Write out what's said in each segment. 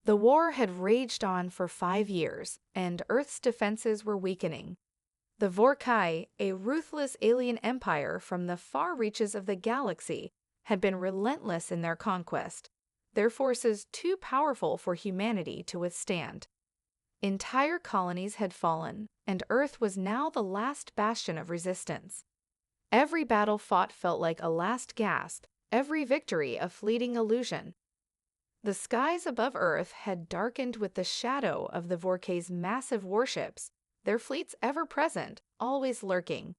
The war had raged on for 5 years, and Earth's defenses were weakening. The Vorkai, a ruthless alien empire from the far reaches of the galaxy, had been relentless in their conquest, their forces too powerful for humanity to withstand. Entire colonies had fallen, and Earth was now the last bastion of resistance. Every battle fought felt like a last gasp, every victory a fleeting illusion. The skies above Earth had darkened with the shadow of the Vorkai's massive warships, their fleets ever present, always lurking.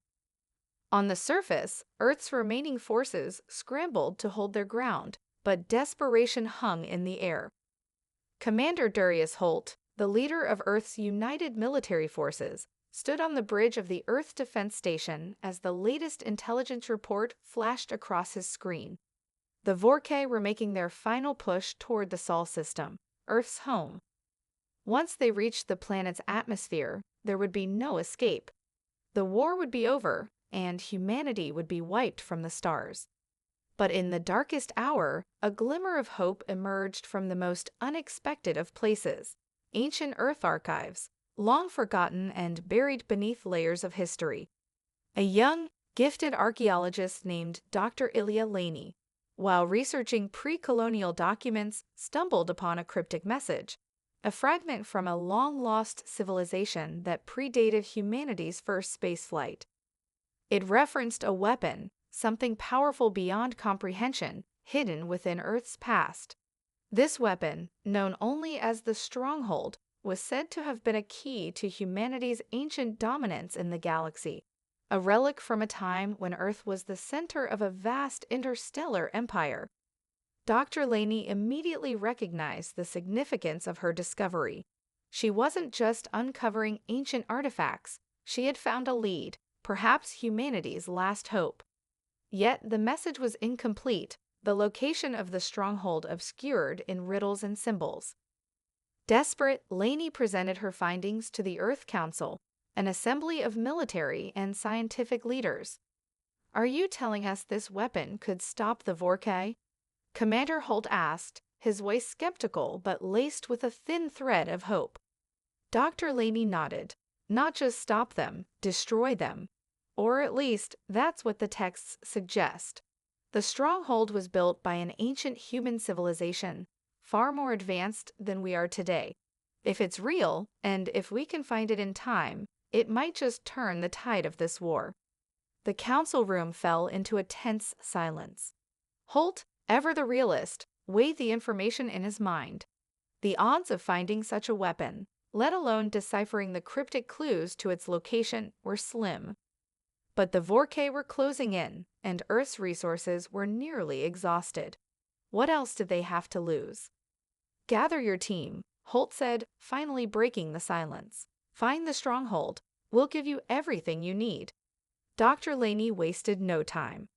On the surface, Earth's remaining forces scrambled to hold their ground, but desperation hung in the air. Commander Darius Holt, the leader of Earth's united military forces, stood on the bridge of the Earth Defense Station as the latest intelligence report flashed across his screen. The Vorkai were making their final push toward the Sol system, Earth's home. Once they reached the planet's atmosphere, there would be no escape. The war would be over, and humanity would be wiped from the stars. But in the darkest hour, a glimmer of hope emerged from the most unexpected of places, ancient Earth archives, long forgotten and buried beneath layers of history. A young, gifted archaeologist named Dr. Ilya Laney, while researching pre-colonial documents, stumbled upon a cryptic message, a fragment from a long-lost civilization that predated humanity's first spaceflight. It referenced a weapon, something powerful beyond comprehension, hidden within Earth's past. This weapon, known only as the Stronghold, was said to have been a key to humanity's ancient dominance in the galaxy, a relic from a time when Earth was the center of a vast interstellar empire. Dr. Laney immediately recognized the significance of her discovery. She wasn't just uncovering ancient artifacts, she had found a lead, perhaps humanity's last hope. Yet the message was incomplete, the location of the stronghold obscured in riddles and symbols. Desperate, Laney presented her findings to the Earth Council, an assembly of military and scientific leaders. "Are you telling us this weapon could stop the Vorkai?" Commander Holt asked, his voice skeptical but laced with a thin thread of hope. Dr. Laney nodded. "Not just stop them, destroy them. Or at least, that's what the texts suggest. The Stronghold was built by an ancient human civilization, far more advanced than we are today. If it's real, and if we can find it in time, it might just turn the tide of this war." The council room fell into a tense silence. Holt, ever the realist, weighed the information in his mind. The odds of finding such a weapon, let alone deciphering the cryptic clues to its location, were slim. But the Vorkai were closing in, and Earth's resources were nearly exhausted. What else did they have to lose? "Gather your team," Holt said, finally breaking the silence. "Find the stronghold. We'll give you everything you need." Dr. Laney wasted no time.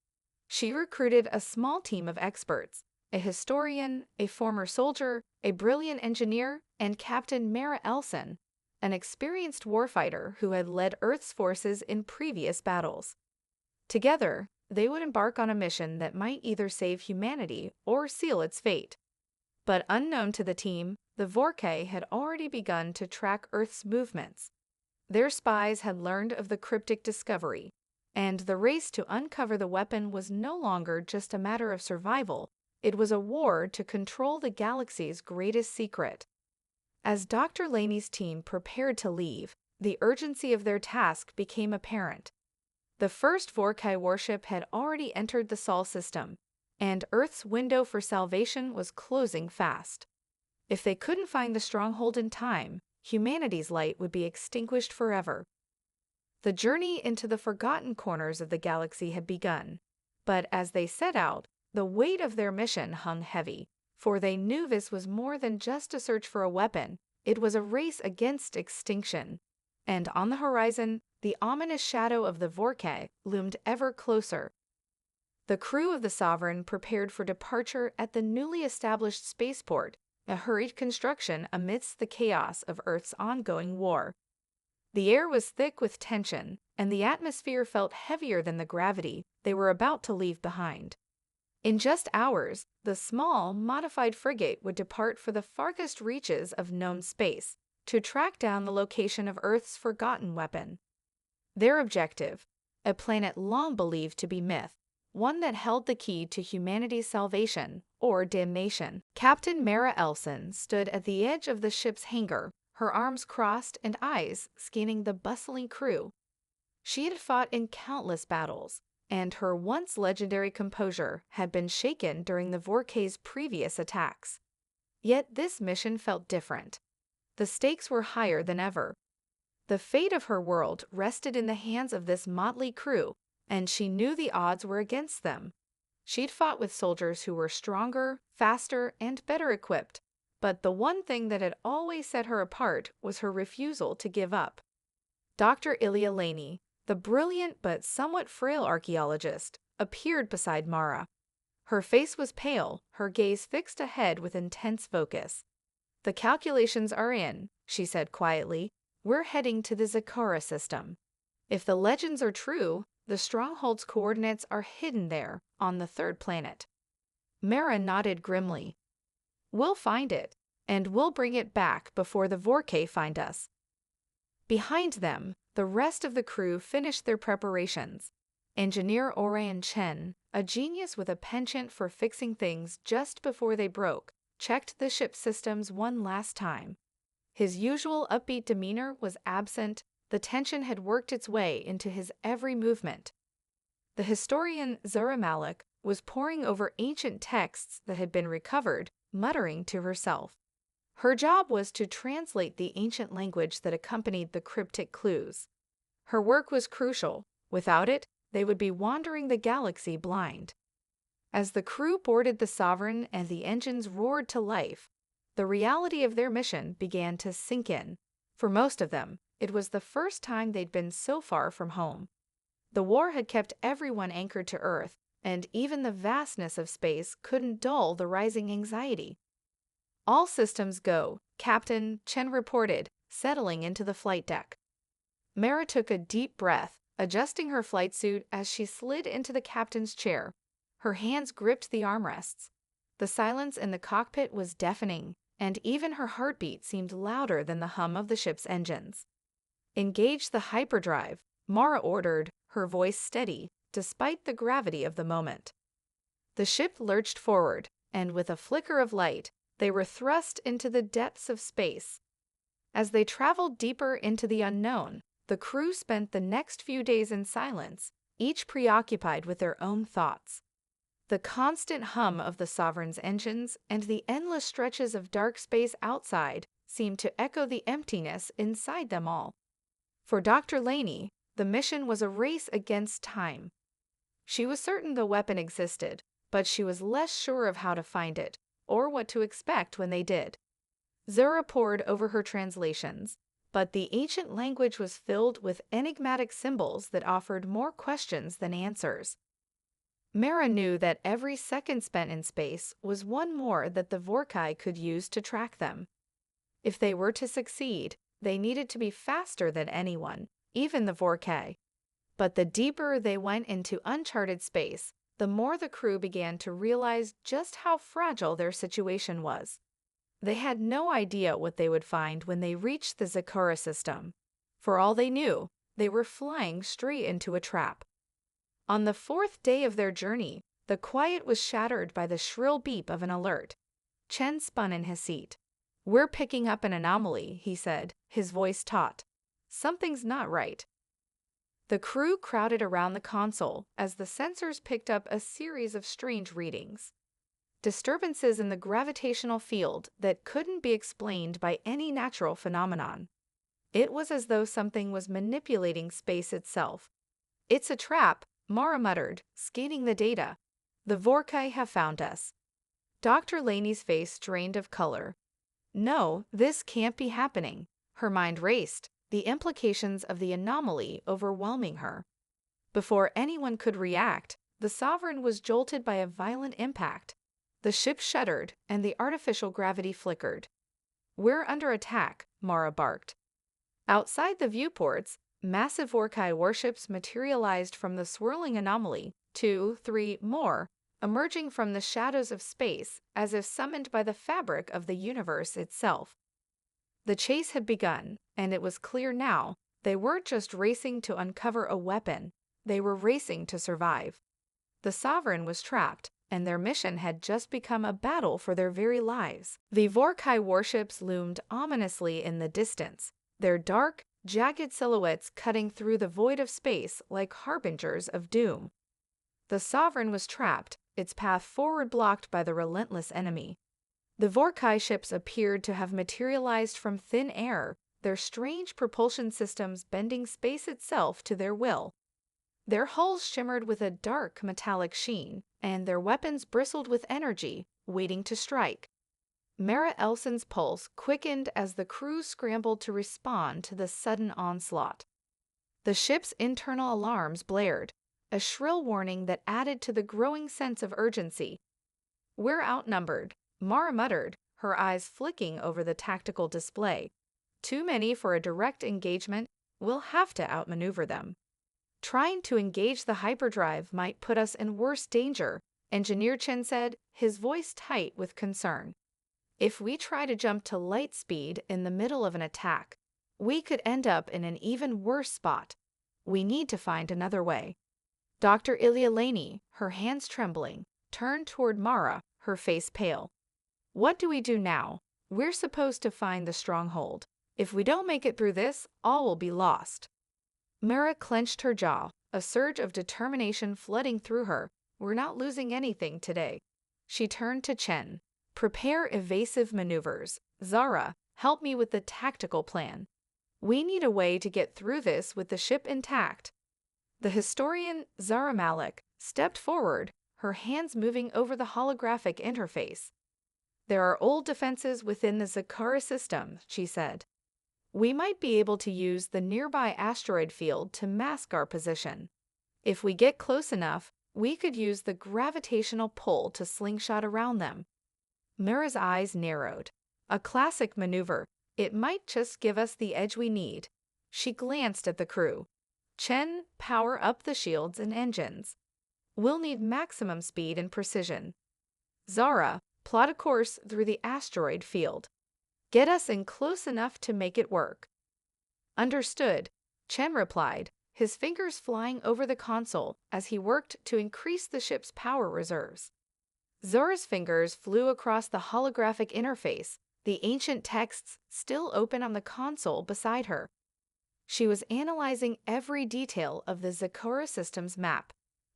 She recruited a small team of experts, a historian, a former soldier, a brilliant engineer, and Captain Mara Elson, an experienced warfighter who had led Earth's forces in previous battles. Together, they would embark on a mission that might either save humanity or seal its fate. But unknown to the team, the Vorkai had already begun to track Earth's movements. Their spies had learned of the cryptic discovery, and the race to uncover the weapon was no longer just a matter of survival, it was a war to control the galaxy's greatest secret. As Dr. Laney's team prepared to leave, the urgency of their task became apparent. The first Vorkai warship had already entered the Sol system, and Earth's window for salvation was closing fast. If they couldn't find the stronghold in time, humanity's light would be extinguished forever. The journey into the forgotten corners of the galaxy had begun, but as they set out, the weight of their mission hung heavy, for they knew this was more than just a search for a weapon, it was a race against extinction. And on the horizon, the ominous shadow of the Vorkai loomed ever closer. The crew of the Sovereign prepared for departure at the newly established spaceport, a hurried construction amidst the chaos of Earth's ongoing war. The air was thick with tension, and the atmosphere felt heavier than the gravity they were about to leave behind. In just hours, the small, modified frigate would depart for the farthest reaches of known space to track down the location of Earth's forgotten weapon. Their objective, a planet long believed to be myth, one that held the key to humanity's salvation or damnation. Captain Mara Elson stood at the edge of the ship's hangar, her arms crossed and eyes scanning the bustling crew. She had fought in countless battles, and her once legendary composure had been shaken during the Vorkay's previous attacks. Yet this mission felt different. The stakes were higher than ever. The fate of her world rested in the hands of this motley crew, and she knew the odds were against them. She'd fought with soldiers who were stronger, faster, and better equipped, but the one thing that had always set her apart was her refusal to give up. Dr. Ilya Laney, the brilliant but somewhat frail archaeologist, appeared beside Mara. Her face was pale, her gaze fixed ahead with intense focus. "The calculations are in," she said quietly. "We're heading to the Zakara system. If the legends are true, the Stronghold's coordinates are hidden there, on the third planet." Mara nodded grimly. "We'll find it, and we'll bring it back before the Vorkay find us." Behind them, the rest of the crew finished their preparations. Engineer Orion Chen, a genius with a penchant for fixing things just before they broke, checked the ship's systems one last time. His usual upbeat demeanor was absent. The tension had worked its way into his every movement. The historian Zura Malik was poring over ancient texts that had been recovered, muttering to herself. Her job was to translate the ancient language that accompanied the cryptic clues. Her work was crucial. Without it, they would be wandering the galaxy blind. As the crew boarded the Sovereign and the engines roared to life, the reality of their mission began to sink in. For most of them, it was the first time they'd been so far from home. The war had kept everyone anchored to Earth, and even the vastness of space couldn't dull the rising anxiety. "All systems go," Captain Chen reported, settling into the flight deck. Mara took a deep breath, adjusting her flight suit as she slid into the captain's chair. Her hands gripped the armrests. The silence in the cockpit was deafening, and even her heartbeat seemed louder than the hum of the ship's engines. "Engage the hyperdrive," Mara ordered, her voice steady, despite the gravity of the moment. The ship lurched forward, and with a flicker of light, they were thrust into the depths of space. As they traveled deeper into the unknown, the crew spent the next few days in silence, each preoccupied with their own thoughts. The constant hum of the Sovereign's engines and the endless stretches of dark space outside seemed to echo the emptiness inside them all. For Dr. Laney, the mission was a race against time. She was certain the weapon existed, but she was less sure of how to find it, or what to expect when they did. Zura pored over her translations, but the ancient language was filled with enigmatic symbols that offered more questions than answers. Mara knew that every second spent in space was one more that the Vorkay could use to track them. If they were to succeed, they needed to be faster than anyone, even the Vorkay. But the deeper they went into uncharted space, the more the crew began to realize just how fragile their situation was. They had no idea what they would find when they reached the Zakara system. For all they knew, they were flying straight into a trap. On the fourth day of their journey, the quiet was shattered by the shrill beep of an alert. Chen spun in his seat. "We're picking up an anomaly," he said, his voice taut. "Something's not right." The crew crowded around the console as the sensors picked up a series of strange readings. Disturbances in the gravitational field that couldn't be explained by any natural phenomenon. It was as though something was manipulating space itself. "It's a trap," Mara muttered, scanning the data. "The Vorkay have found us." Dr. Laney's face drained of color. "No, this can't be happening." Her mind raced, the implications of the anomaly overwhelming her. Before anyone could react, the Sovereign was jolted by a violent impact. The ship shuddered, and the artificial gravity flickered. "We're under attack," Mara barked. Outside the viewports, massive Vorkay warships materialized from the swirling anomaly, 2, 3 more, emerging from the shadows of space as if summoned by the fabric of the universe itself. The chase had begun, and it was clear now they weren't just racing to uncover a weapon, they were racing to survive. The Sovereign was trapped, and their mission had just become a battle for their very lives. The Vorkai warships loomed ominously in the distance, their dark, jagged silhouettes cutting through the void of space like harbingers of doom. The Sovereign was trapped, its path forward blocked by the relentless enemy. The Vorkai ships appeared to have materialized from thin air, their strange propulsion systems bending space itself to their will. Their hulls shimmered with a dark metallic sheen, and their weapons bristled with energy, waiting to strike. Mara Elson's pulse quickened as the crew scrambled to respond to the sudden onslaught. The ship's internal alarms blared, a shrill warning that added to the growing sense of urgency. "We're outnumbered," Mara muttered, her eyes flicking over the tactical display. "Too many for a direct engagement. We'll have to outmaneuver them." "Trying to engage the hyperdrive might put us in worse danger," Engineer Chen said, his voice tight with concern. "If we try to jump to light speed in the middle of an attack, we could end up in an even worse spot. We need to find another way." Dr. Ilya Laney, her hands trembling, turned toward Mara, her face pale. "What do we do now? We're supposed to find the Stronghold. If we don't make it through this, all will be lost." Mara clenched her jaw, a surge of determination flooding through her. "We're not losing anything today." She turned to Chen. "Prepare evasive maneuvers. Zara, help me with the tactical plan. We need a way to get through this with the ship intact." The historian, Zara Malik, stepped forward, her hands moving over the holographic interface. "There are old defenses within the Zakara system," she said. "We might be able to use the nearby asteroid field to mask our position. If we get close enough, we could use the gravitational pull to slingshot around them." Mira's eyes narrowed. "A classic maneuver. It might just give us the edge we need." She glanced at the crew. "Chen, power up the shields and engines. We'll need maximum speed and precision. Zara, plot a course through the asteroid field. Get us in close enough to make it work." "Understood," Chen replied, his fingers flying over the console as he worked to increase the ship's power reserves. Zara's fingers flew across the holographic interface, the ancient texts still open on the console beside her. She was analyzing every detail of the Zakara system's map: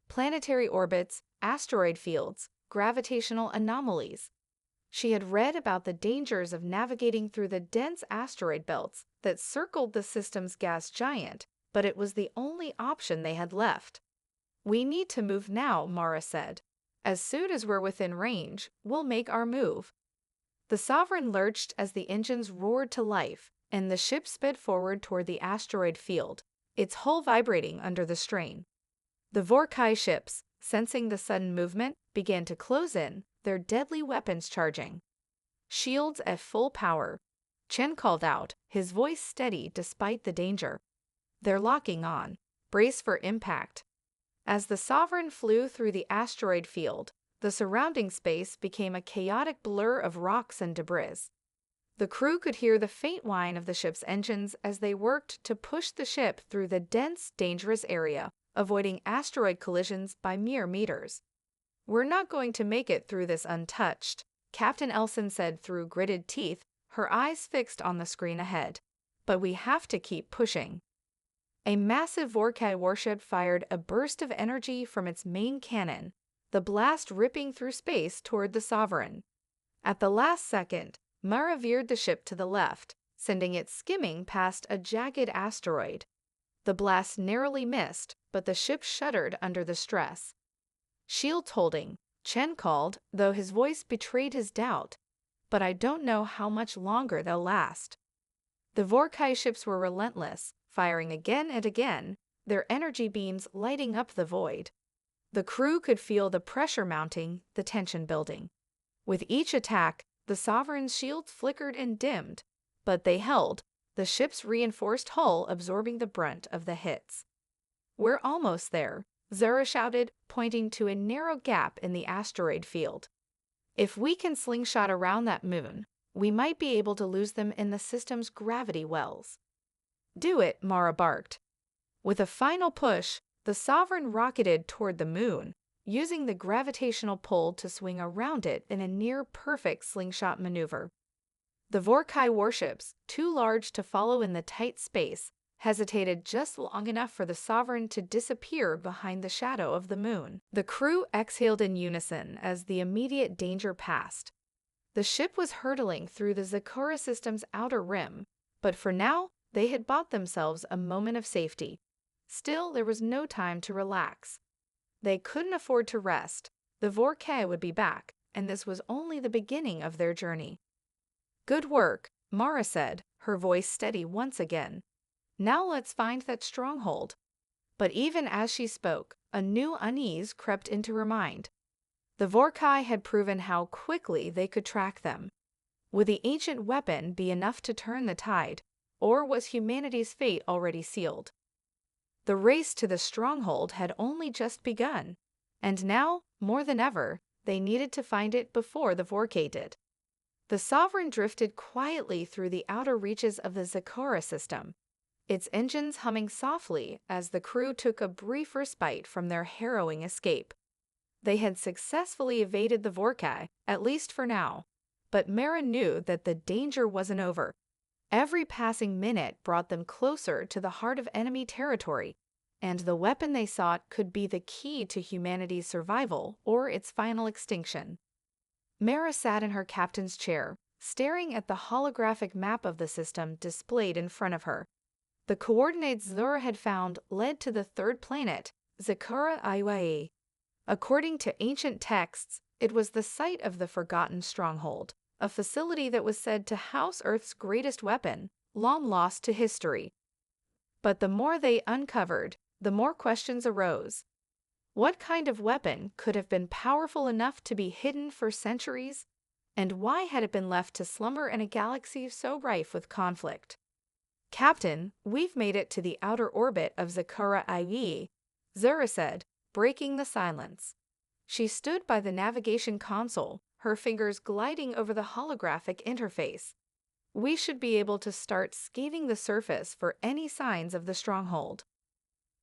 planetary orbits, asteroid fields, gravitational anomalies. She had read about the dangers of navigating through the dense asteroid belts that circled the system's gas giant, but it was the only option they had left. "We need to move now," Mara said. "As soon as we're within range, we'll make our move." The Sovereign lurched as the engines roared to life, and the ship sped forward toward the asteroid field, its hull vibrating under the strain. The Vorkai ships, sensing the sudden movement, began to close in, their deadly weapons charging. "Shields at full power," Chen called out, his voice steady despite the danger. "They're locking on. Brace for impact." As the Sovereign flew through the asteroid field, the surrounding space became a chaotic blur of rocks and debris. The crew could hear the faint whine of the ship's engines as they worked to push the ship through the dense, dangerous area, avoiding asteroid collisions by mere meters. "We're not going to make it through this untouched," Captain Elson said through gritted teeth, her eyes fixed on the screen ahead. "But we have to keep pushing." A massive Vorkai warship fired a burst of energy from its main cannon, the blast ripping through space toward the Sovereign. At the last second, Mara veered the ship to the left, sending it skimming past a jagged asteroid. The blast narrowly missed, but the ship shuddered under the stress. "Shields holding," Chen called, though his voice betrayed his doubt. "But I don't know how much longer they'll last." The Vorkai ships were relentless, firing again and again, their energy beams lighting up the void. The crew could feel the pressure mounting, the tension building. With each attack, the Sovereign's shields flickered and dimmed, but they held, the ship's reinforced hull absorbing the brunt of the hits. "We're almost there," Zara shouted, pointing to a narrow gap in the asteroid field. If we can slingshot around that moon, we might be able to lose them in the system's gravity wells. Do it, Mara barked. With a final push, the Sovereign rocketed toward the moon, using the gravitational pull to swing around it in a near-perfect slingshot maneuver. The Vorkai warships, too large to follow in the tight space, hesitated just long enough for the Sovereign to disappear behind the shadow of the moon. The crew exhaled in unison as the immediate danger passed. The ship was hurtling through the Zakura system's outer rim, but for now, they had bought themselves a moment of safety. Still, there was no time to relax. They couldn't afford to rest. The Vorkai would be back, and this was only the beginning of their journey. Good work, Mara said, her voice steady once again. Now let's find that stronghold. But even as she spoke, a new unease crept into her mind. The Vorkai had proven how quickly they could track them. Would the ancient weapon be enough to turn the tide, or was humanity's fate already sealed? The race to the stronghold had only just begun, and now, more than ever, they needed to find it before the Vorkai did. The Sovereign drifted quietly through the outer reaches of the Zakura system, its engines humming softly as the crew took a brief respite from their harrowing escape. They had successfully evaded the Vorkai, at least for now, but Mara knew that the danger wasn't over. Every passing minute brought them closer to the heart of enemy territory, and the weapon they sought could be the key to humanity's survival or its final extinction. Mara sat in her captain's chair, staring at the holographic map of the system displayed in front of her. The coordinates Zora had found led to the third planet, Zakura HFY. According to ancient texts, it was the site of the Forgotten Stronghold, a facility that was said to house Earth's greatest weapon, long lost to history. But the more they uncovered, the more questions arose. What kind of weapon could have been powerful enough to be hidden for centuries? And why had it been left to slumber in a galaxy so rife with conflict? Captain, we've made it to the outer orbit of Zakura HFY, Zura said, breaking the silence. She stood by the navigation console, her fingers gliding over the holographic interface. We should be able to start scanning the surface for any signs of the stronghold.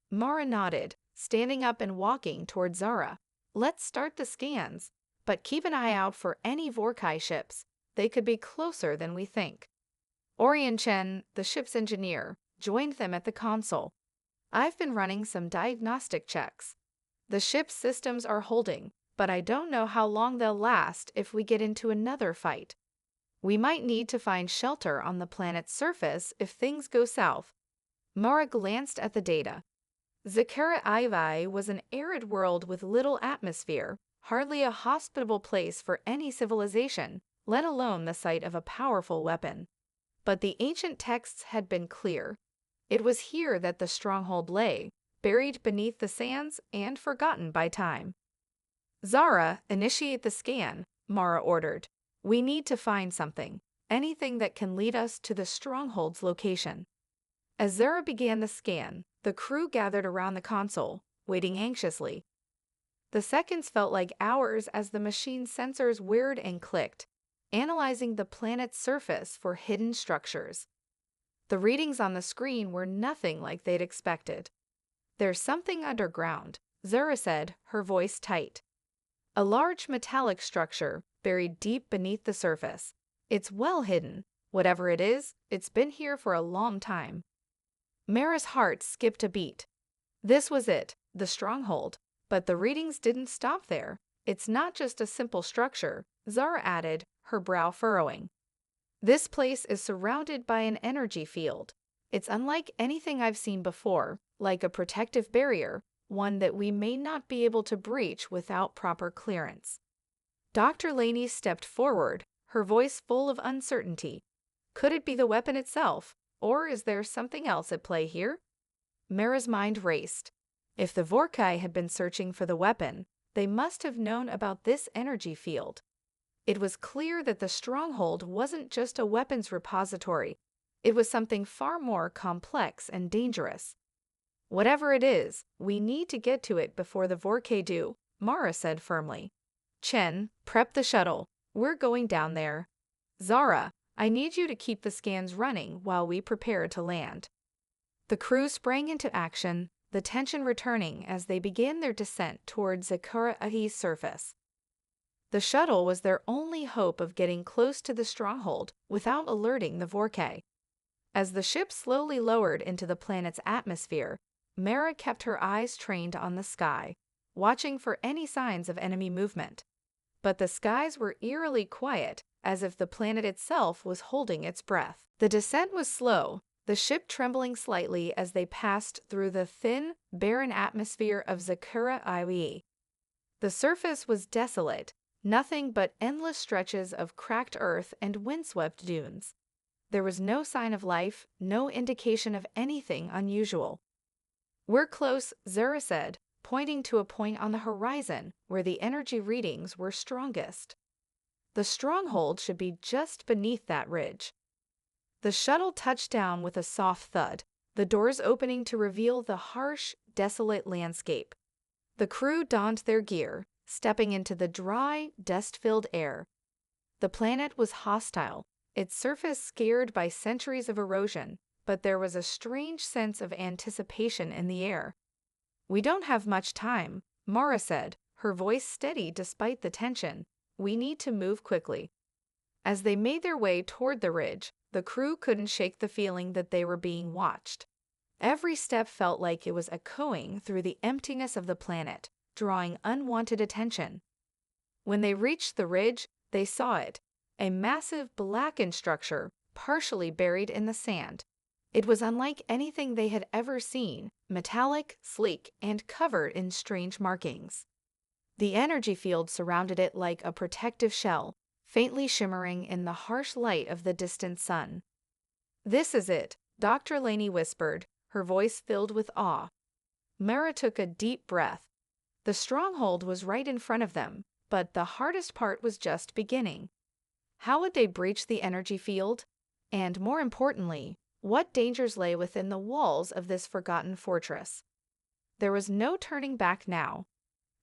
Mara nodded, standing up and walking toward Zara. Let's start the scans, but keep an eye out for any Vorkai ships. They could be closer than we think. Orion Chen, the ship's engineer, joined them at the console. I've been running some diagnostic checks. The ship's systems are holding, but I don't know how long they'll last if we get into another fight. We might need to find shelter on the planet's surface if things go south. Mara glanced at the data. Zakura HFY was an arid world with little atmosphere, hardly a hospitable place for any civilization, let alone the site of a powerful weapon. But the ancient texts had been clear. It was here that the stronghold lay, buried beneath the sands and forgotten by time. Zara, initiate the scan, Mara ordered. We need to find something, anything that can lead us to the stronghold's location. As Zara began the scan, the crew gathered around the console, waiting anxiously. The seconds felt like hours as the machine's sensors whirred and clicked, analyzing the planet's surface for hidden structures. The readings on the screen were nothing like they'd expected. There's something underground, Zura said, her voice tight. A large metallic structure buried deep beneath the surface. It's well hidden. Whatever it is, it's been here for a long time. Mara's heart skipped a beat. This was it, the stronghold. But the readings didn't stop there. It's not just a simple structure, Zara added, her brow furrowing. This place is surrounded by an energy field. It's unlike anything I've seen before, like a protective barrier, one that we may not be able to breach without proper clearance. Dr. Laney stepped forward, her voice full of uncertainty. Could it be the weapon itself, or is there something else at play here? Mara's mind raced. If the Vorkai had been searching for the weapon, they must have known about this energy field. It was clear that the stronghold wasn't just a weapons repository. It was something far more complex and dangerous. Whatever it is, we need to get to it before the Vorkay do, Mara said firmly. Chen, prep the shuttle. We're going down there. Zara, I need you to keep the scans running while we prepare to land. The crew sprang into action, the tension returning as they began their descent towards Zakura-Ahi's surface. The shuttle was their only hope of getting close to the Stronghold without alerting the Vorkay. As the ship slowly lowered into the planet's atmosphere, Mara kept her eyes trained on the sky, watching for any signs of enemy movement. But the skies were eerily quiet, as if the planet itself was holding its breath. The descent was slow, the ship trembling slightly as they passed through the thin, barren atmosphere of Zakura-Ahi. The surface was desolate, nothing but endless stretches of cracked earth and windswept dunes. There was no sign of life, no indication of anything unusual. We're close, Zara said, pointing to a point on the horizon where the energy readings were strongest. The Stronghold should be just beneath that ridge. The shuttle touched down with a soft thud, the doors opening to reveal the harsh, desolate landscape. The crew donned their gear, stepping into the dry, dust-filled air. The planet was hostile, its surface scarred by centuries of erosion, but there was a strange sense of anticipation in the air. We don't have much time, Mara said, her voice steady despite the tension. We need to move quickly. As they made their way toward the ridge, the crew couldn't shake the feeling that they were being watched. Every step felt like it was echoing through the emptiness of the planet, drawing unwanted attention. When they reached the ridge, they saw it, a massive blackened structure, partially buried in the sand. It was unlike anything they had ever seen, metallic, sleek, and covered in strange markings. The energy field surrounded it like a protective shell, faintly shimmering in the harsh light of the distant sun. "This is it," Dr. Laney whispered, her voice filled with awe. Mara took a deep breath. The Stronghold was right in front of them, but the hardest part was just beginning. How would they breach the energy field? And more importantly, what dangers lay within the walls of this forgotten fortress? There was no turning back now.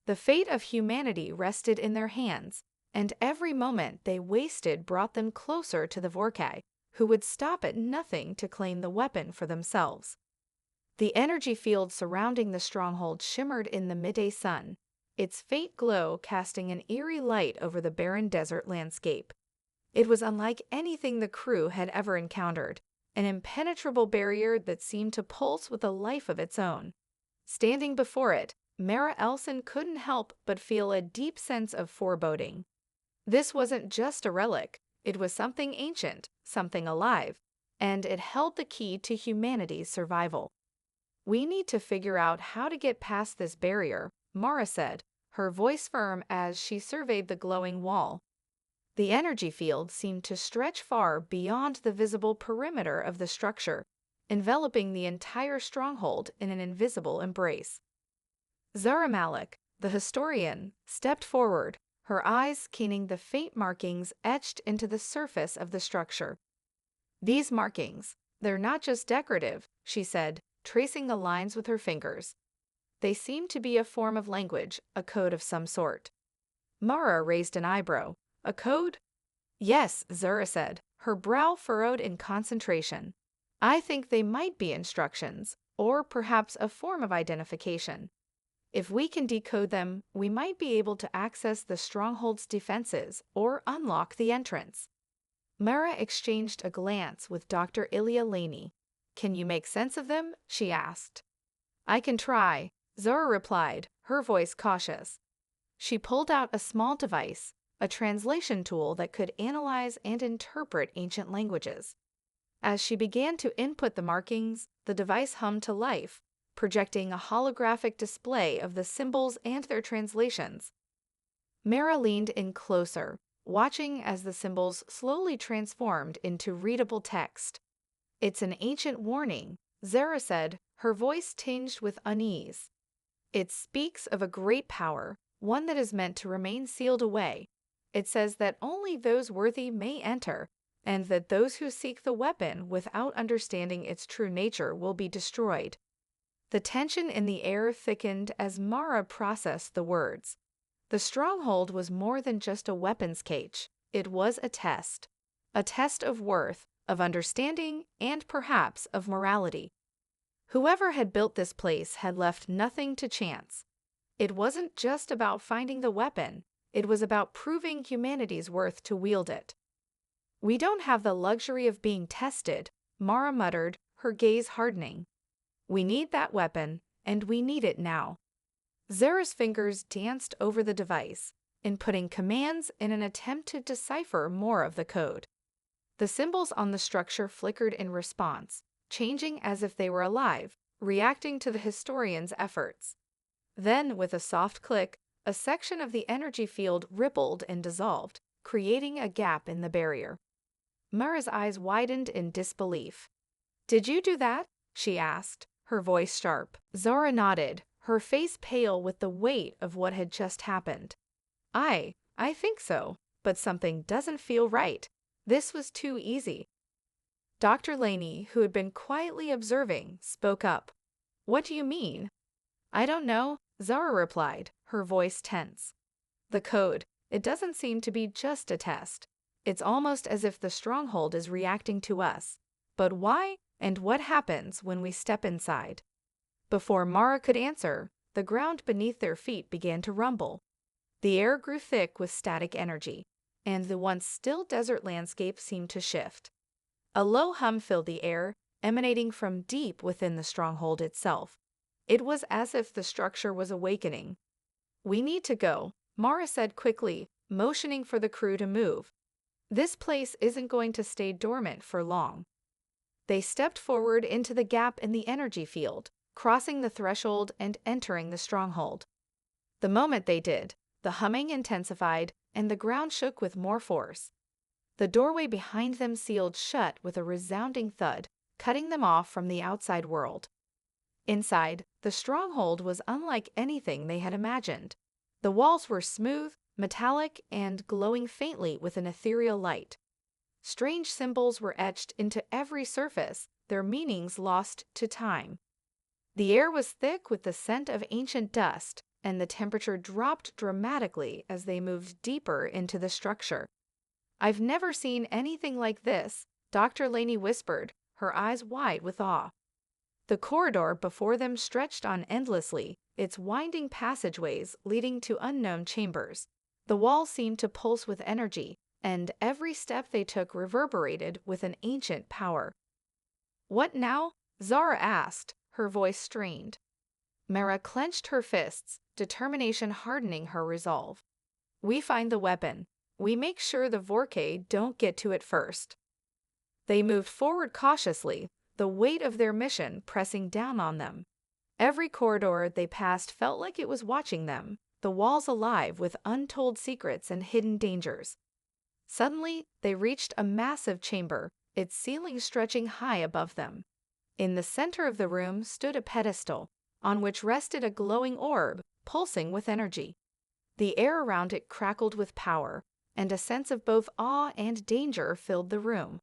The fate of humanity rested in their hands, and every moment they wasted brought them closer to the Vorkay, who would stop at nothing to claim the weapon for themselves. The energy field surrounding the Stronghold shimmered in the midday sun, its faint glow casting an eerie light over the barren desert landscape. It was unlike anything the crew had ever encountered, an impenetrable barrier that seemed to pulse with a life of its own. Standing before it, Mara Elson couldn't help but feel a deep sense of foreboding. This wasn't just a relic, it was something ancient, something alive, and it held the key to humanity's survival. "We need to figure out how to get past this barrier," Mara said, her voice firm as she surveyed the glowing wall. The energy field seemed to stretch far beyond the visible perimeter of the structure, enveloping the entire Stronghold in an invisible embrace. Zara Malik, the historian, stepped forward, her eyes scanning the faint markings etched into the surface of the structure. "These markings, they're not just decorative," she said, tracing the lines with her fingers. "They seem to be a form of language, a code of some sort." Mara raised an eyebrow. "A code?" "Yes," Zara said, her brow furrowed in concentration. "I think they might be instructions, or perhaps a form of identification. If we can decode them, we might be able to access the Stronghold's defenses or unlock the entrance." Mara exchanged a glance with Dr. Ilya Laney. "Can you make sense of them?" she asked. "I can try," Zara replied, her voice cautious. She pulled out a small device, a translation tool that could analyze and interpret ancient languages. As she began to input the markings, the device hummed to life, projecting a holographic display of the symbols and their translations. Mara leaned in closer, watching as the symbols slowly transformed into readable text. "It's an ancient warning," Zara said, her voice tinged with unease. "It speaks of a great power, one that is meant to remain sealed away. It says that only those worthy may enter, and that those who seek the weapon without understanding its true nature will be destroyed." The tension in the air thickened as Mara processed the words. The Stronghold was more than just a weapons cage. It was a test. A test of worth, of understanding, and perhaps of morality. Whoever had built this place had left nothing to chance. It wasn't just about finding the weapon, it was about proving humanity's worth to wield it. "We don't have the luxury of being tested," Mara muttered, her gaze hardening. "We need that weapon, and we need it now." Zara's fingers danced over the device, inputting commands in an attempt to decipher more of the code. The symbols on the structure flickered in response, changing as if they were alive, reacting to the historian's efforts. Then, with a soft click, a section of the energy field rippled and dissolved, creating a gap in the barrier. Mara's eyes widened in disbelief. "Did you do that?" she asked, her voice sharp. Zara nodded, her face pale with the weight of what had just happened. I think so, but something doesn't feel right. This was too easy." Dr. Laney, who had been quietly observing, spoke up. "What do you mean?" "I don't know," Zara replied, her voice tense. "The code, it doesn't seem to be just a test. It's almost as if the Stronghold is reacting to us. But why, and what happens when we step inside?" Before Mara could answer, the ground beneath their feet began to rumble. The air grew thick with static energy, and the once still desert landscape seemed to shift. A low hum filled the air, emanating from deep within the Stronghold itself. It was as if the structure was awakening. "We need to go," Mara said quickly, motioning for the crew to move. "This place isn't going to stay dormant for long." They stepped forward into the gap in the energy field, crossing the threshold and entering the Stronghold. The moment they did, the humming intensified and the ground shook with more force. The doorway behind them sealed shut with a resounding thud, cutting them off from the outside world. Inside, the Stronghold was unlike anything they had imagined. The walls were smooth, metallic, and glowing faintly with an ethereal light. Strange symbols were etched into every surface, their meanings lost to time. The air was thick with the scent of ancient dust, and the temperature dropped dramatically as they moved deeper into the structure. "I've never seen anything like this," Dr. Laney whispered, her eyes wide with awe. The corridor before them stretched on endlessly, its winding passageways leading to unknown chambers. The walls seemed to pulse with energy, and every step they took reverberated with an ancient power. "What now?" Zara asked, her voice strained. Mara clenched her fists, determination hardening her resolve. "We find the weapon. We make sure the Vorkay don't get to it first." They moved forward cautiously, the weight of their mission pressing down on them. Every corridor they passed felt like it was watching them, the walls alive with untold secrets and hidden dangers. Suddenly, they reached a massive chamber, its ceiling stretching high above them. In the center of the room stood a pedestal, on which rested a glowing orb, pulsing with energy. The air around it crackled with power, and a sense of both awe and danger filled the room.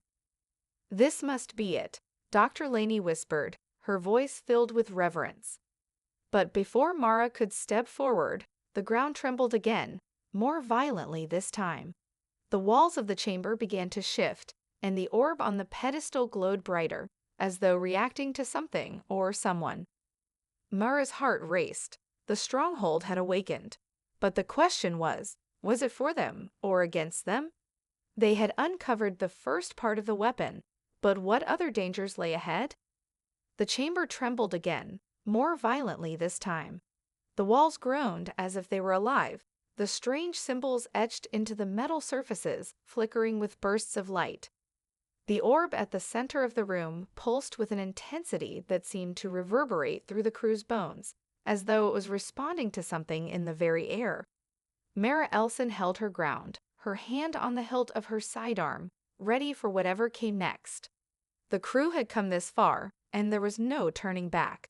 "This must be it," Dr. Laney whispered, her voice filled with reverence. But before Mara could step forward, the ground trembled again, more violently this time. The walls of the chamber began to shift, and the orb on the pedestal glowed brighter, as though reacting to something or someone. Mara's heart raced. The Stronghold had awakened. But the question was it for them or against them? They had uncovered the first part of the weapon, but what other dangers lay ahead? The chamber trembled again, more violently this time. The walls groaned as if they were alive, the strange symbols etched into the metal surfaces, flickering with bursts of light. The orb at the center of the room pulsed with an intensity that seemed to reverberate through the crew's bones, as though it was responding to something in the very air. Mara Elson held her ground, her hand on the hilt of her sidearm, ready for whatever came next. The crew had come this far, and there was no turning back.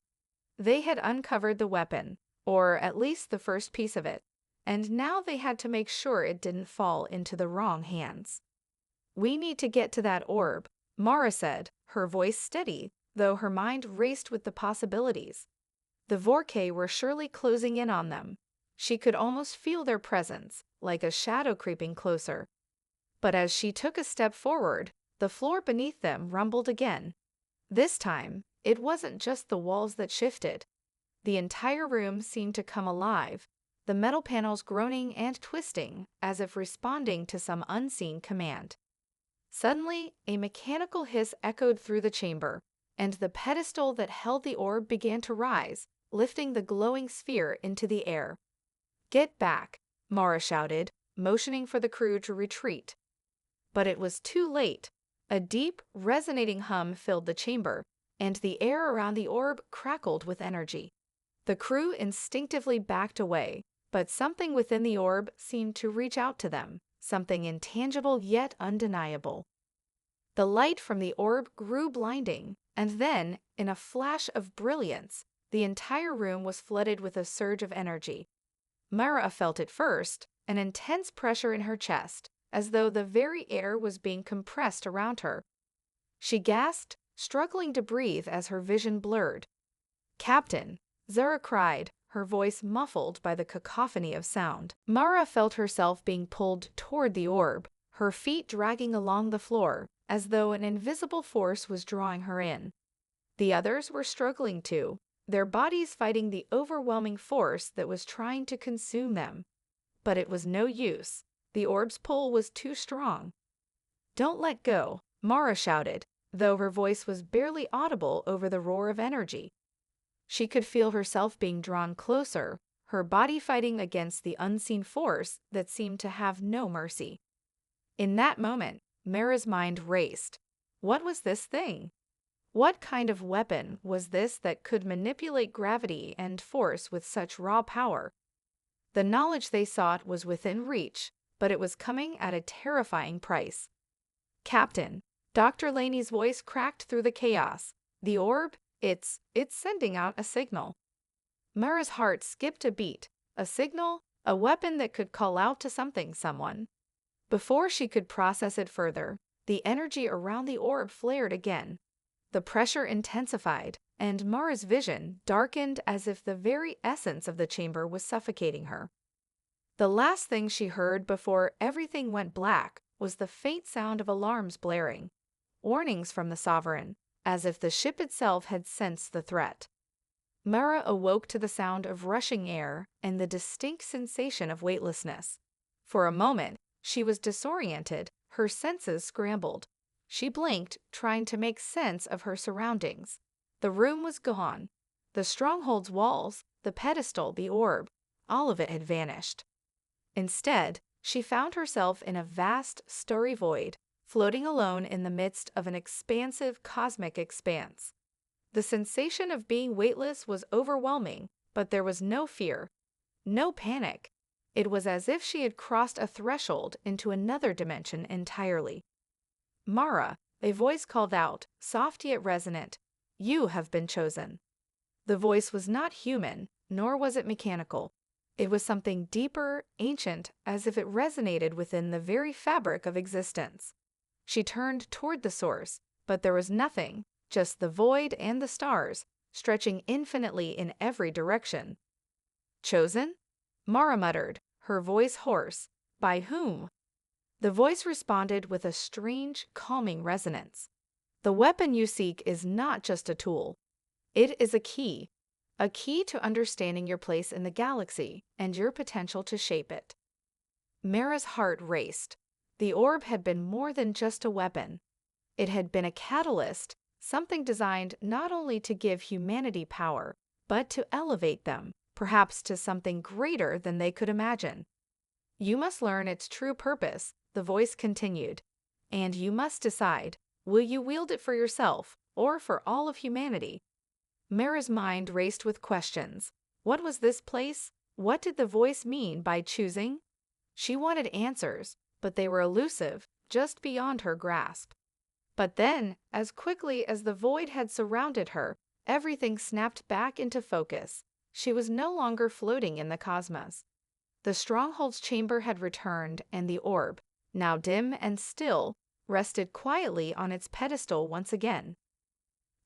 They had uncovered the weapon, or at least the first piece of it, and now they had to make sure it didn't fall into the wrong hands. "We need to get to that orb," Mara said, her voice steady, though her mind raced with the possibilities. The Vorkay were surely closing in on them. She could almost feel their presence, like a shadow creeping closer. But as she took a step forward, the floor beneath them rumbled again. This time, it wasn't just the walls that shifted. The entire room seemed to come alive, the metal panels groaning and twisting as if responding to some unseen command. Suddenly, a mechanical hiss echoed through the chamber, and the pedestal that held the orb began to rise, lifting the glowing sphere into the air. "Get back," Mara shouted, motioning for the crew to retreat. But it was too late. A deep, resonating hum filled the chamber, and the air around the orb crackled with energy. The crew instinctively backed away, but something within the orb seemed to reach out to them, something intangible yet undeniable. The light from the orb grew blinding, and then, in a flash of brilliance, the entire room was flooded with a surge of energy. Mara felt it first, an intense pressure in her chest, as though the very air was being compressed around her. She gasped, struggling to breathe as her vision blurred. "Captain!" Zara cried, her voice muffled by the cacophony of sound. Mara felt herself being pulled toward the orb, her feet dragging along the floor, as though an invisible force was drawing her in. The others were struggling too, their bodies fighting the overwhelming force that was trying to consume them. But it was no use. The orb's pull was too strong. "Don't let go," Mara shouted, though her voice was barely audible over the roar of energy. She could feel herself being drawn closer, her body fighting against the unseen force that seemed to have no mercy. In that moment, Mara's mind raced. What was this thing? What kind of weapon was this that could manipulate gravity and force with such raw power? The knowledge they sought was within reach, but it was coming at a terrifying price. "Captain," Dr. Laney's voice cracked through the chaos. "The orb, it's sending out a signal." Mara's heart skipped a beat. A signal? A weapon that could call out to someone. Before she could process it further, the energy around the orb flared again. The pressure intensified, and Mara's vision darkened as if the very essence of the chamber was suffocating her. The last thing she heard before everything went black was the faint sound of alarms blaring, warnings from the Sovereign, as if the ship itself had sensed the threat. Mara awoke to the sound of rushing air and the distinct sensation of weightlessness. For a moment, she was disoriented, her senses scrambled. She blinked, trying to make sense of her surroundings. The room was gone. The Stronghold's walls, the pedestal, the orb, all of it had vanished. Instead, she found herself in a vast, starry void, floating alone in the midst of an expansive cosmic expanse. The sensation of being weightless was overwhelming, but there was no fear, no panic. It was as if she had crossed a threshold into another dimension entirely. "Mara," a voice called out, soft yet resonant, "you have been chosen." The voice was not human, nor was it mechanical. It was something deeper, ancient, as if it resonated within the very fabric of existence. She turned toward the source, but there was nothing, just the void and the stars, stretching infinitely in every direction. "Chosen?" Mara muttered, her voice hoarse. "By whom?" The voice responded with a strange, calming resonance. "The weapon you seek is not just a tool. It is a key to understanding your place in the galaxy and your potential to shape it." Mara's heart raced. The orb had been more than just a weapon. It had been a catalyst, something designed not only to give humanity power, but to elevate them, perhaps to something greater than they could imagine. "You must learn its true purpose," the voice continued, "and you must decide, will you wield it for yourself or for all of humanity?" Mara's mind raced with questions. What was this place? What did the voice mean by choosing? She wanted answers, but they were elusive, just beyond her grasp. But then, as quickly as the void had surrounded her, everything snapped back into focus. She was no longer floating in the cosmos. The Stronghold's chamber had returned, and the orb, now dim and still, rested quietly on its pedestal once again.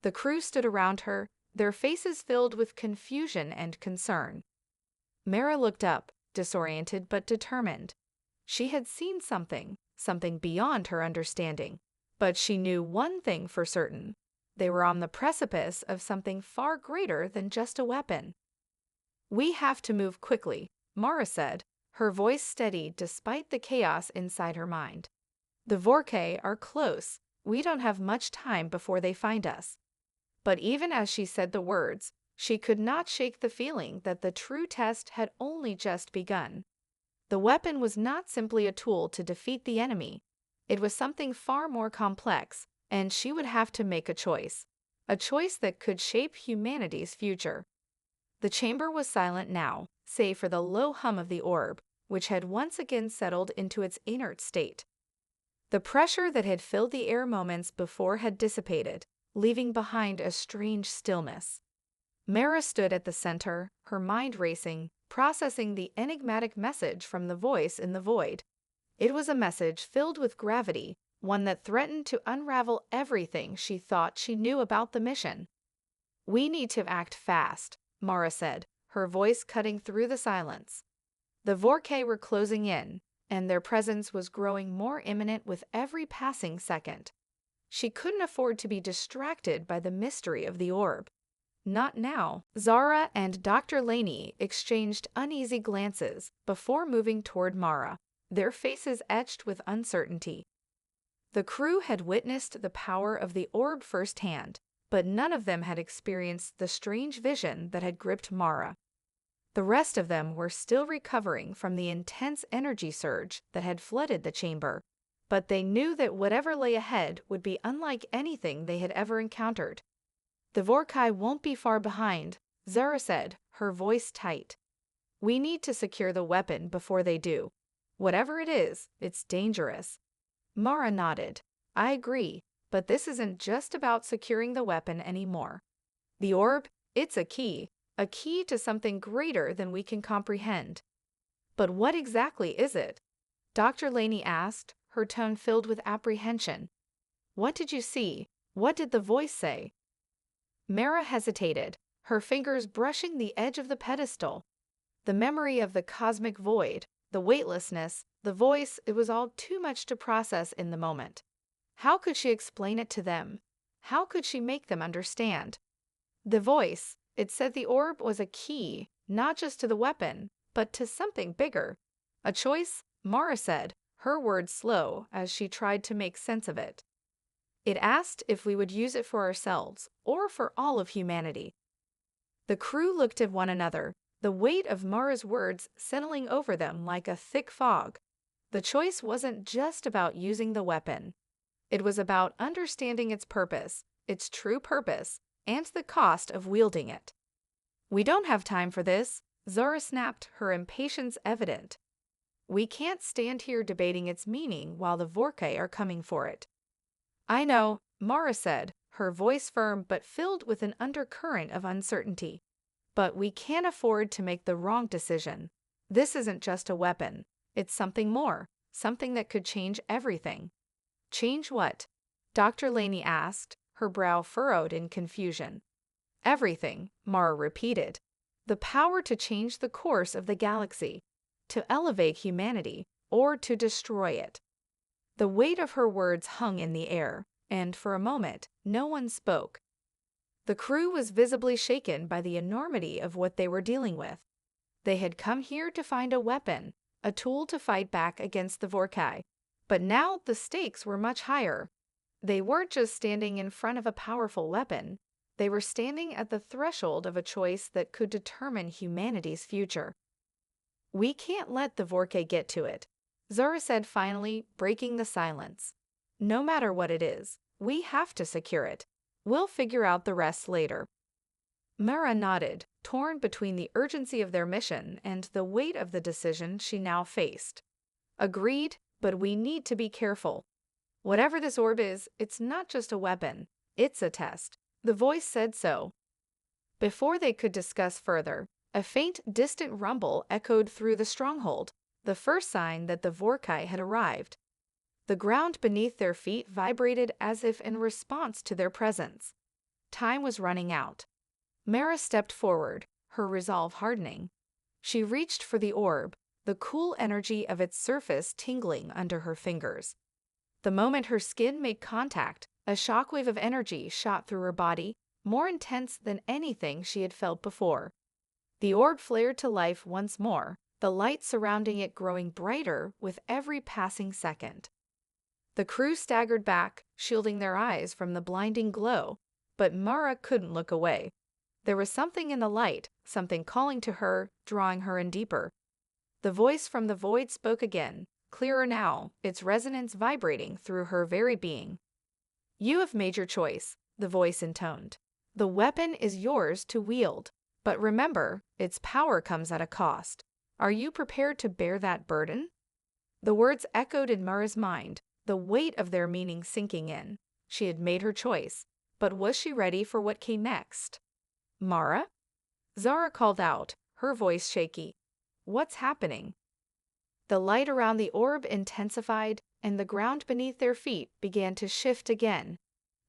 The crew stood around her, their faces filled with confusion and concern. Mara looked up, disoriented but determined. She had seen something beyond her understanding. But she knew one thing for certain. They were on the precipice of something far greater than just a weapon. "We have to move quickly," Mara said, her voice steady despite the chaos inside her mind. "The Vorkai are close. We don't have much time before they find us." But even as she said the words, she could not shake the feeling that the true test had only just begun. The weapon was not simply a tool to defeat the enemy. It was something far more complex, and she would have to make a choice that could shape humanity's future. The chamber was silent now, save for the low hum of the orb, which had once again settled into its inert state. The pressure that had filled the air moments before had dissipated, leaving behind a strange stillness. Mara stood at the center, her mind racing, processing the enigmatic message from the voice in the void. It was a message filled with gravity, one that threatened to unravel everything she thought she knew about the mission. "We need to act fast," Mara said, her voice cutting through the silence. The Vorkai were closing in, and their presence was growing more imminent with every passing second. She couldn't afford to be distracted by the mystery of the orb. Not now. Zara and Dr. Laney exchanged uneasy glances before moving toward Mara, their faces etched with uncertainty. The crew had witnessed the power of the orb firsthand, but none of them had experienced the strange vision that had gripped Mara. The rest of them were still recovering from the intense energy surge that had flooded the chamber, but they knew that whatever lay ahead would be unlike anything they had ever encountered. "The Vorkai won't be far behind," Zara said, her voice tight. "We need to secure the weapon before they do. Whatever it is, it's dangerous." Mara nodded. "I agree, but this isn't just about securing the weapon anymore. The orb, it's a key to something greater than we can comprehend." "But what exactly is it?" Dr. Laney asked, her tone filled with apprehension. "What did you see? What did the voice say?" Mara hesitated, her fingers brushing the edge of the pedestal. The memory of the cosmic void, the weightlessness, the voice, it was all too much to process in the moment. How could she explain it to them? How could she make them understand? The voice, it said the orb was a key, not just to the weapon, but to something bigger. "A choice," Mara said, her words slow as she tried to make sense of it. "It asked if we would use it for ourselves or for all of humanity." The crew looked at one another, the weight of Mara's words settling over them like a thick fog. The choice wasn't just about using the weapon. It was about understanding its purpose, its true purpose, and the cost of wielding it. "We don't have time for this," Zara snapped, her impatience evident. "We can't stand here debating its meaning while the Vorkai are coming for it." "I know," Mara said, her voice firm but filled with an undercurrent of uncertainty. "But we can't afford to make the wrong decision. This isn't just a weapon. It's something more, something that could change everything." "Change what?" Dr. Laney asked, her brow furrowed in confusion. "Everything," Mara repeated. "The power to change the course of the galaxy, to elevate humanity, or to destroy it." The weight of her words hung in the air, and for a moment, no one spoke. The crew was visibly shaken by the enormity of what they were dealing with. They had come here to find a weapon, a tool to fight back against the Vorkai, but now the stakes were much higher. They weren't just standing in front of a powerful weapon. They were standing at the threshold of a choice that could determine humanity's future. "We can't let the Vorkai get to it," Zara said finally, breaking the silence. "No matter what it is, we have to secure it. We'll figure out the rest later." Mara nodded, torn between the urgency of their mission and the weight of the decision she now faced. "Agreed, but we need to be careful. Whatever this orb is, it's not just a weapon. It's a test." The voice said so. Before they could discuss further, a faint, distant rumble echoed through the Stronghold, the first sign that the Vorkai had arrived. The ground beneath their feet vibrated as if in response to their presence. Time was running out. Mara stepped forward, her resolve hardening. She reached for the orb, the cool energy of its surface tingling under her fingers. The moment her skin made contact, a shockwave of energy shot through her body, more intense than anything she had felt before. The orb flared to life once more, the light surrounding it growing brighter with every passing second. The crew staggered back, shielding their eyes from the blinding glow, but Mara couldn't look away. There was something in the light, something calling to her, drawing her in deeper. The voice from the void spoke again, clearer now, its resonance vibrating through her very being. "You have made your choice," the voice intoned. "The weapon is yours to wield, but remember, its power comes at a cost. Are you prepared to bear that burden?" The words echoed in Mara's mind, the weight of their meaning sinking in. She had made her choice, but was she ready for what came next? "Mara?" Zara called out, her voice shaky. "What's happening?" The light around the orb intensified, and the ground beneath their feet began to shift again.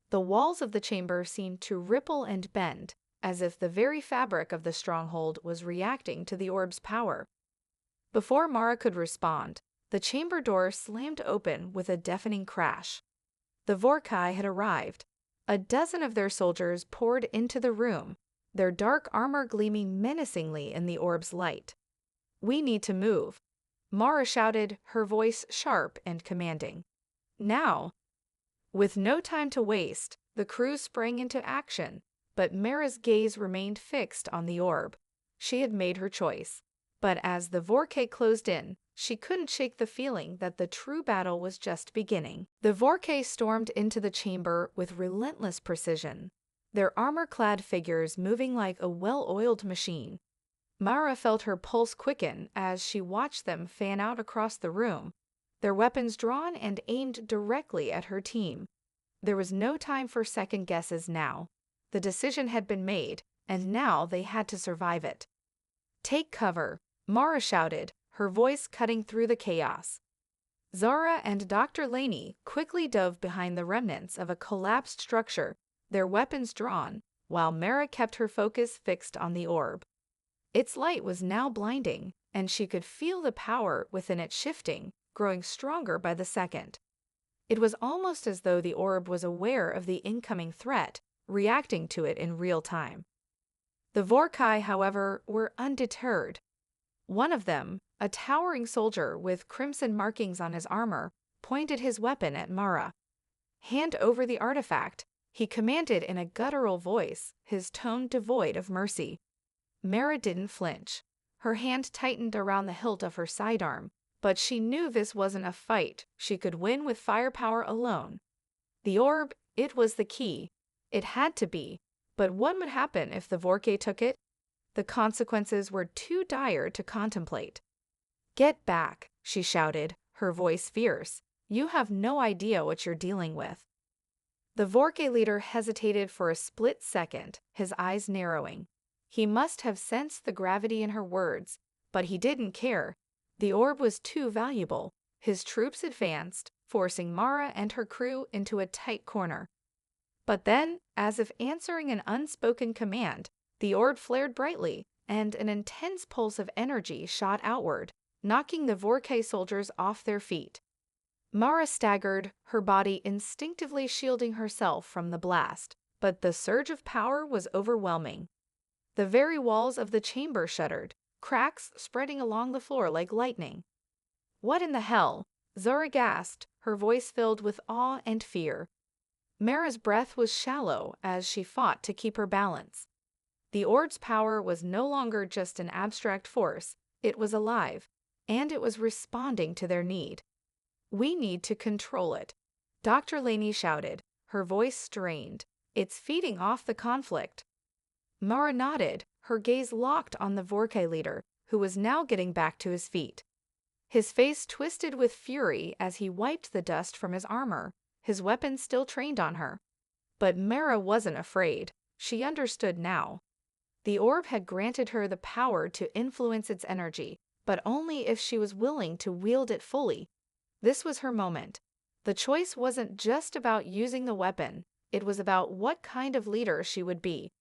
The walls of the chamber seemed to ripple and bend, as if the very fabric of the stronghold was reacting to the orb's power. Before Mara could respond, the chamber door slammed open with a deafening crash. The Vorkai had arrived. A dozen of their soldiers poured into the room, their dark armor gleaming menacingly in the orb's light. "We need to move," Mara shouted, her voice sharp and commanding. "Now!" With no time to waste, the crew sprang into action, but Mara's gaze remained fixed on the orb. She had made her choice, but as the Vorkai closed in, she couldn't shake the feeling that the true battle was just beginning. The Vorkai stormed into the chamber with relentless precision, their armor-clad figures moving like a well-oiled machine. Mara felt her pulse quicken as she watched them fan out across the room, their weapons drawn and aimed directly at her team. There was no time for second guesses now. The decision had been made, and now they had to survive it. "Take cover," Mara shouted, her voice cutting through the chaos. Zara and Dr. Laney quickly dove behind the remnants of a collapsed structure, their weapons drawn, while Mara kept her focus fixed on the orb. Its light was now blinding, and she could feel the power within it shifting, growing stronger by the second. It was almost as though the orb was aware of the incoming threat, reacting to it in real time. The Vorkai, however, were undeterred. One of them, a towering soldier with crimson markings on his armor, pointed his weapon at Mara. "Hand over the artifact," he commanded in a guttural voice, his tone devoid of mercy. Mara didn't flinch. Her hand tightened around the hilt of her sidearm, but she knew this wasn't a fight she could win with firepower alone. The orb, it was the key. It had to be. But what would happen if the Vorkai took it? The consequences were too dire to contemplate. "Get back," she shouted, her voice fierce. "You have no idea what you're dealing with." The Vorkai leader hesitated for a split second, his eyes narrowing. He must have sensed the gravity in her words, but he didn't care. The orb was too valuable. His troops advanced, forcing Mara and her crew into a tight corner. But then, as if answering an unspoken command, the orb flared brightly, and an intense pulse of energy shot outward, knocking the Vorkai soldiers off their feet. Mara staggered, her body instinctively shielding herself from the blast, but the surge of power was overwhelming. The very walls of the chamber shuddered, cracks spreading along the floor like lightning. "What in the hell?" Zara gasped, her voice filled with awe and fear. Mara's breath was shallow as she fought to keep her balance. The orb's power was no longer just an abstract force, it was alive, and it was responding to their need. "We need to control it," Dr. Laney shouted, her voice strained. "It's feeding off the conflict." Mara nodded, her gaze locked on the Vorkai leader, who was now getting back to his feet. His face twisted with fury as he wiped the dust from his armor, his weapon still trained on her. But Mara wasn't afraid. She understood now. The orb had granted her the power to influence its energy, but only if she was willing to wield it fully. This was her moment. The choice wasn't just about using the weapon, it was about what kind of leader she would be.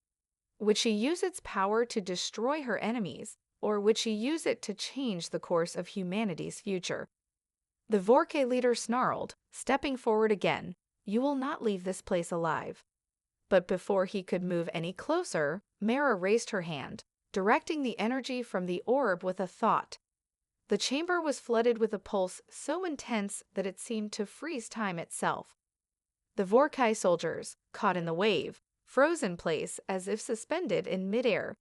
Would she use its power to destroy her enemies, or would she use it to change the course of humanity's future? The Vorke leader snarled, stepping forward again. You will not leave this place alive. But before he could move any closer, Mara raised her hand, directing the energy from the orb with a thought. The chamber was flooded with a pulse so intense that it seemed to freeze time itself. The Vorkai soldiers, caught in the wave, froze in place as if suspended in midair.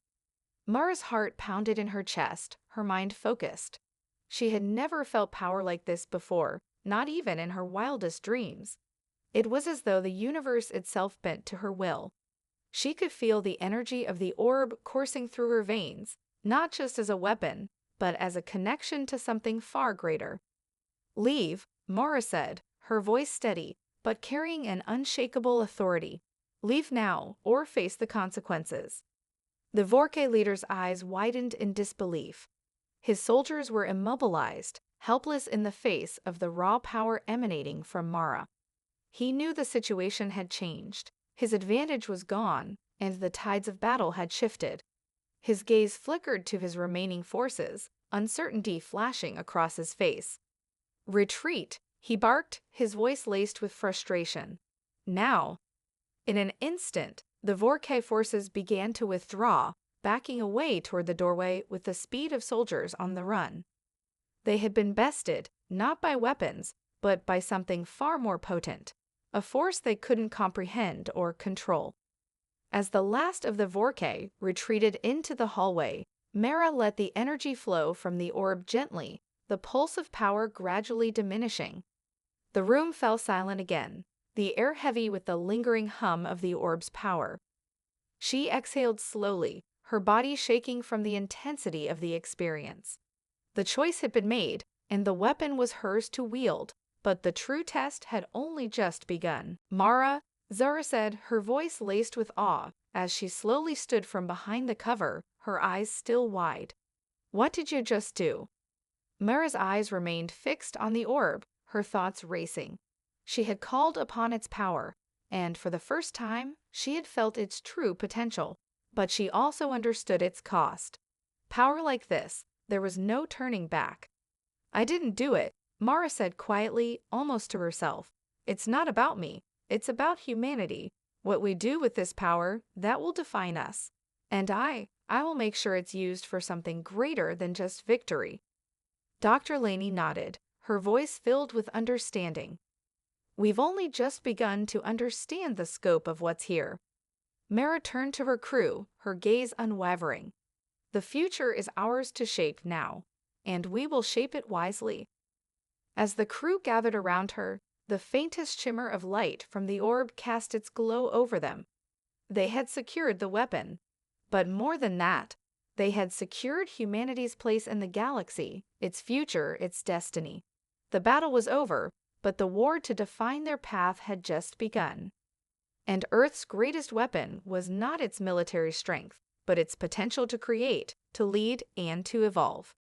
Mara's heart pounded in her chest, her mind focused. She had never felt power like this before, not even in her wildest dreams. It was as though the universe itself bent to her will. She could feel the energy of the orb coursing through her veins, not just as a weapon, but as a connection to something far greater. Leave, Mara said, her voice steady, but carrying an unshakable authority. Leave now, or face the consequences. The Vorke leader's eyes widened in disbelief. His soldiers were immobilized, helpless in the face of the raw power emanating from Mara. He knew the situation had changed. His advantage was gone, and the tides of battle had shifted. His gaze flickered to his remaining forces, uncertainty flashing across his face. Retreat, he barked, his voice laced with frustration. Now. In an instant, the Vorke forces began to withdraw, backing away toward the doorway with the speed of soldiers on the run. They had been bested, not by weapons, but by something far more potent, a force they couldn't comprehend or control. As the last of the Vorke retreated into the hallway, Mara let the energy flow from the orb gently, the pulse of power gradually diminishing. The room fell silent again, the air heavy with the lingering hum of the orb's power. She exhaled slowly, her body shaking from the intensity of the experience. The choice had been made, and the weapon was hers to wield, but the true test had only just begun. Mara, Zara said, her voice laced with awe, as she slowly stood from behind the cover, her eyes still wide. What did you just do? Mara's eyes remained fixed on the orb, her thoughts racing. She had called upon its power, and for the first time, she had felt its true potential. But she also understood its cost. Power like this, there was no turning back. I didn't do it, Mara said quietly, almost to herself. It's not about me, it's about humanity. What we do with this power, that will define us. And I will make sure it's used for something greater than just victory. Dr. Laney nodded, her voice filled with understanding. We've only just begun to understand the scope of what's here. Mara turned to her crew, her gaze unwavering. The future is ours to shape now, and we will shape it wisely. As the crew gathered around her, the faintest shimmer of light from the orb cast its glow over them. They had secured the weapon. But more than that, they had secured humanity's place in the galaxy, its future, its destiny. The battle was over, but the war to define their path had just begun. And Earth's greatest weapon was not its military strength, but its potential to create, to lead, and to evolve.